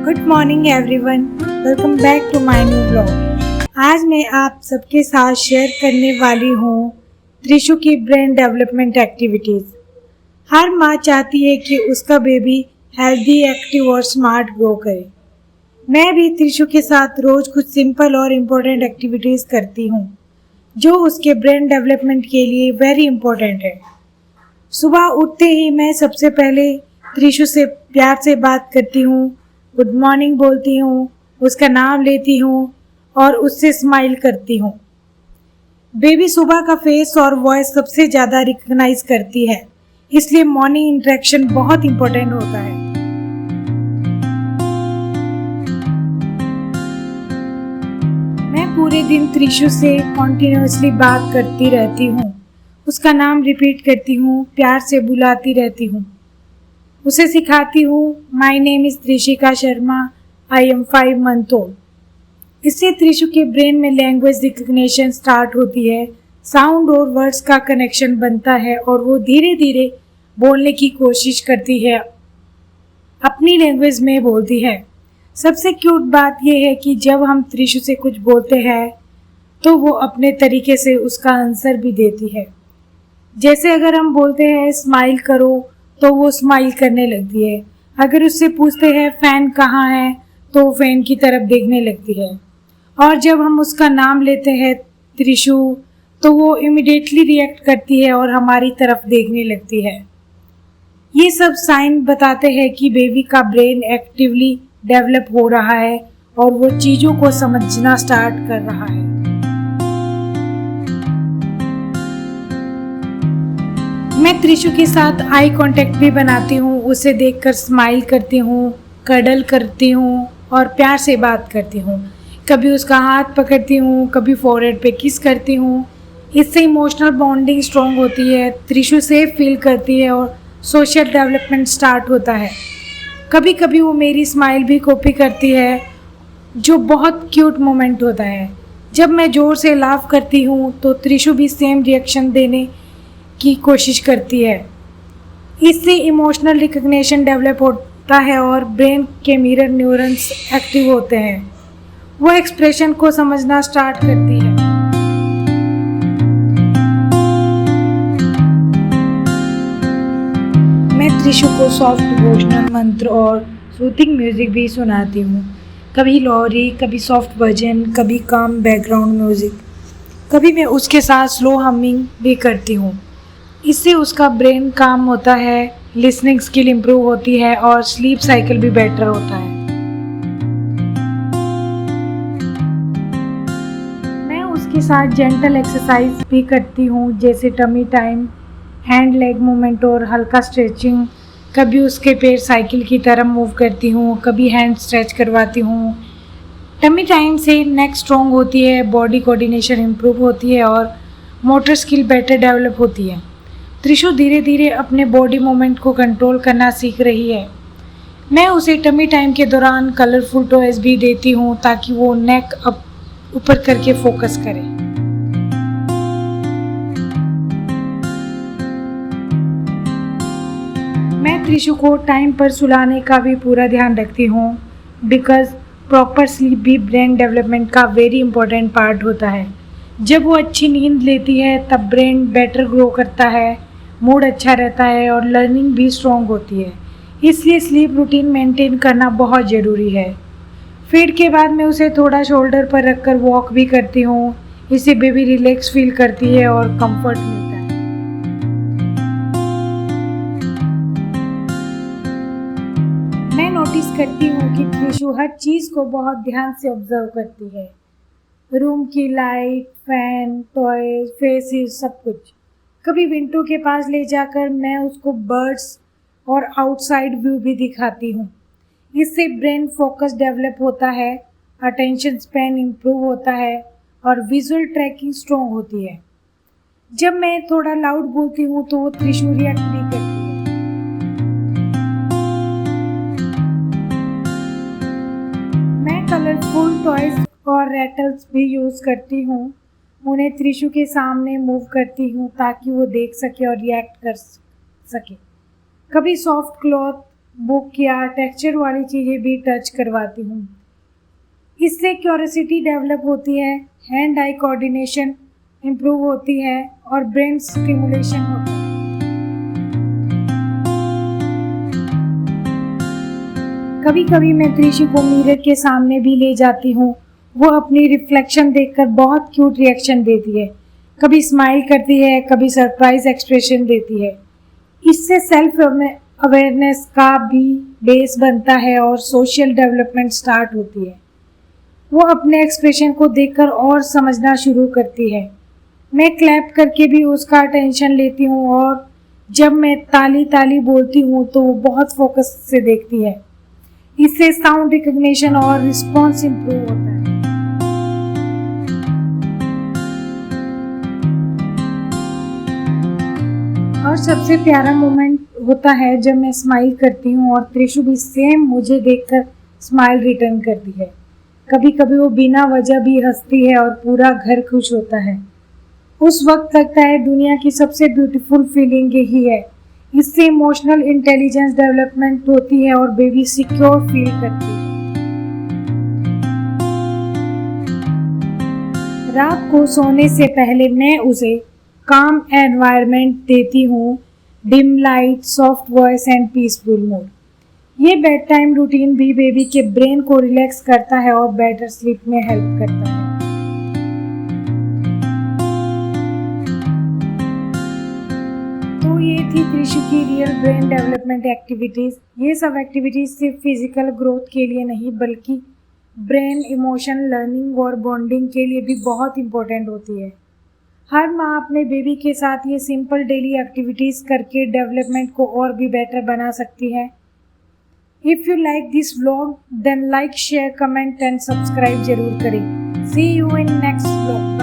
Good morning everyone, welcome back to my new blog. आज मैं आप सबके साथ शेयर करने वाली हूँ त्रिशु की ब्रेन डेवलपमेंट एक्टिविटीज़। हर माँ चाहती है कि उसका बेबी हेल्दी, एक्टिव और स्मार्ट ग्रो करे। मैं भी त्रिशु के साथ रोज़ कुछ सिंपल और इम्पोर्टेंट एक्टिविटीज़ करती हूँ जो उसके ब्रेन डेवलपमेंट के लिए वेरी इम्पोर्टेंट है। सुबह उठते ही मैं सबसे पहले त्रिशु से प्यार से बात करती हूँ, गुड मॉर्निंग बोलती हूँ, उसका नाम लेती हूँ और उससे स्माइल करती हूँ। बेबी सुबह का फेस और वॉइस सबसे ज़्यादा रिकग्नाइज करती है, इसलिए मॉर्निंग इंटरेक्शन बहुत इम्पोर्टेंट होता है। मैं पूरे दिन त्रिशु से कॉन्टिन्यूसली बात करती रहती हूँ, उसका नाम रिपीट करती हूँ, प्यार से बुलाती रहती हूँ। उसे सिखाती हूँ, my name is Trishika Sharma, I am 5 month old. इससे त्रिशु के ब्रेन में लैंग्वेज रिकग्निशन स्टार्ट होती है, साउंड और वर्ड्स का कनेक्शन बनता है और वो धीरे धीरे बोलने की कोशिश करती है, अपनी लैंग्वेज में बोलती है। सबसे क्यूट बात यह है कि जब हम त्रिशु से कुछ बोलते हैं तो वो अपने तरीके से उसका आंसर भी देती है। जैसे अगर हम बोलते हैं स्माइल करो तो वो स्माइल करने लगती है। अगर उससे पूछते हैं फ़ैन कहाँ है तो वो फ़ैन की तरफ देखने लगती है। और जब हम उसका नाम लेते हैं त्रिशु तो वो इमिडिएटली रिएक्ट करती है और हमारी तरफ देखने लगती है। ये सब साइन बताते हैं कि बेबी का ब्रेन एक्टिवली डेवलप हो रहा है और वो चीज़ों को समझना स्टार्ट कर रहा है। मैं त्रिशु के साथ आई कांटेक्ट भी बनाती हूँ, उसे देखकर स्माइल करती हूँ, कडल करती हूँ और प्यार से बात करती हूँ। कभी उसका हाथ पकड़ती हूँ, कभी फोरहेड पे किस करती हूँ। इससे इमोशनल बॉन्डिंग स्ट्रॉन्ग होती है, त्रिशु सेफ फील करती है और सोशल डेवलपमेंट स्टार्ट होता है। कभी कभी वो मेरी स्माइल भी कॉपी करती है, जो बहुत क्यूट मोमेंट होता है। जब मैं ज़ोर से लाफ करती हूँ तो त्रिशु भी सेम रिएक्शन देने की कोशिश करती है। इससे इमोशनल रिकग्निशन डेवलप होता है और ब्रेन के मिरर न्यूरॉन्स एक्टिव होते हैं। वो एक्सप्रेशन को समझना स्टार्ट करती है। मैं त्रिशु को सॉफ्ट डिवोशनल मंत्र और सूथिंग म्यूजिक भी सुनाती हूँ। कभी लोरी, कभी सॉफ्ट भजन, कभी काम बैकग्राउंड म्यूजिक। कभी मैं उसके साथ स्लो हमिंग भी करती हूँ। इससे उसका ब्रेन काम होता है, लिसनिंग स्किल इम्प्रूव होती है और स्लीप साइकिल भी बेटर होता है। मैं उसके साथ जेंटल एक्सरसाइज भी करती हूँ, जैसे tummy time, hand leg movement और हल्का स्ट्रेचिंग। कभी उसके पैर साइकिल की तरह मूव करती हूँ, कभी हैंड स्ट्रेच करवाती हूँ। टमी टाइम से नेक स्ट्रॉन्ग होती है, बॉडी कोऑर्डिनेशन इम्प्रूव होती है और मोटर स्किल बेटर डेवलप होती है। त्रिशु धीरे धीरे अपने बॉडी मूवमेंट को कंट्रोल करना सीख रही है। मैं उसे टमी टाइम के दौरान कलरफुल टॉयज भी देती हूँ ताकि वो नेक अप ऊपर करके फोकस करे। मैं त्रिशु को टाइम पर सुलाने का भी पूरा ध्यान रखती हूँ, बिकॉज प्रॉपर स्लीप भी ब्रेन डेवलपमेंट का वेरी इंपॉर्टेंट पार्ट होता है। जब वो अच्छी नींद लेती है तब ब्रेन बेटर ग्रो करता है, मूड अच्छा रहता है और लर्निंग भी स्ट्रॉन्ग होती है। इसलिए स्लीप रूटीन मेंटेन करना बहुत ज़रूरी है। फीड के बाद मैं उसे थोड़ा शोल्डर पर रखकर वॉक भी करती हूँ। इससे बेबी रिलैक्स फील करती है और कंफर्ट मिलता है। मैं नोटिस करती हूँ कि त्रिशु हर चीज़ को बहुत ध्यान से ऑब्जर्व करती है, रूम की लाइट, फैन, टॉय, फेसेस, सब कुछ। कभी विंडो के पास ले जाकर मैं उसको बर्ड्स और आउटसाइड व्यू भी दिखाती हूँ। इससे ब्रेन फोकस डेवलप होता है, अटेंशन स्पैन इम्प्रूव होता है और विजुअल ट्रैकिंग स्ट्रॉन्ग होती है। जब मैं थोड़ा लाउड बोलती हूँ तो वो त्रिशु रिएक्ट भी करती है। मैं कलरफुल टॉयज और रैटल्स भी यूज़ करती हूँ। उन्हें त्रिशु के सामने मूव करती हूँ ताकि वो देख सके और रिएक्ट कर सके। कभी सॉफ्ट क्लॉथ बुक या टेक्सचर वाली चीज़ें भी टच करवाती हूँ। इससे क्यूरोसिटी डेवलप होती है, हैंड आई कोऑर्डिनेशन इम्प्रूव होती है और ब्रेन स्टिमुलेशन होता है। कभी कभी मैं त्रिशु को मिरर के सामने भी ले जाती हूँ। वो अपनी रिफ्लेक्शन देखकर बहुत क्यूट रिएक्शन देती है, कभी स्माइल करती है, कभी सरप्राइज एक्सप्रेशन देती है। इससे सेल्फ अवेयरनेस का भी बेस बनता है और सोशल डेवलपमेंट स्टार्ट होती है। वो अपने एक्सप्रेशन को देखकर और समझना शुरू करती है। मैं क्लैप करके भी उसका अटेंशन लेती हूँ और जब मैं ताली ताली बोलती हूँ तो वो बहुत फोकस से देखती है। इससे साउंड रिकग्निशन और रिस्पॉन्स इम्प्रूव होता है। और सबसे प्यारा मोमेंट होता है जब मैं स्माइल करती हूँ और त्रिशु भी सेम मुझे देखकर स्माइल रिटर्न करती है। कभी कभी वो बिना वजह भी हंसती है और पूरा घर खुश होता है। उस वक्त लगता है दुनिया की सबसे ब्यूटीफुल फीलिंग यही है। इससे इमोशनल इंटेलिजेंस डेवलपमेंट होती है और बेबी सिक्योर फील करती है। रात को सोने से पहले मैं उसे काम एनवायरनमेंट देती हूँ, dim light, soft voice and peaceful mood. ये बेड टाइम रूटीन भी बेबी के ब्रेन को रिलैक्स करता है और बेटर स्लीप में हेल्प करता है। तो ये थी त्रिशु की रियल ब्रेन डेवलपमेंट एक्टिविटीज़। ये सब एक्टिविटीज़ सिर्फ फिजिकल ग्रोथ के लिए नहीं बल्कि ब्रेन, इमोशन, लर्निंग और बॉन्डिंग के लिए भी बहुत इंपॉर्टेंट होती है। हर माँ अपने बेबी के साथ ये सिंपल डेली एक्टिविटीज़ करके डेवलपमेंट को और भी बेटर बना सकती है। If you like this vlog, then like, share, comment and subscribe जरूर करें। See you in next vlog.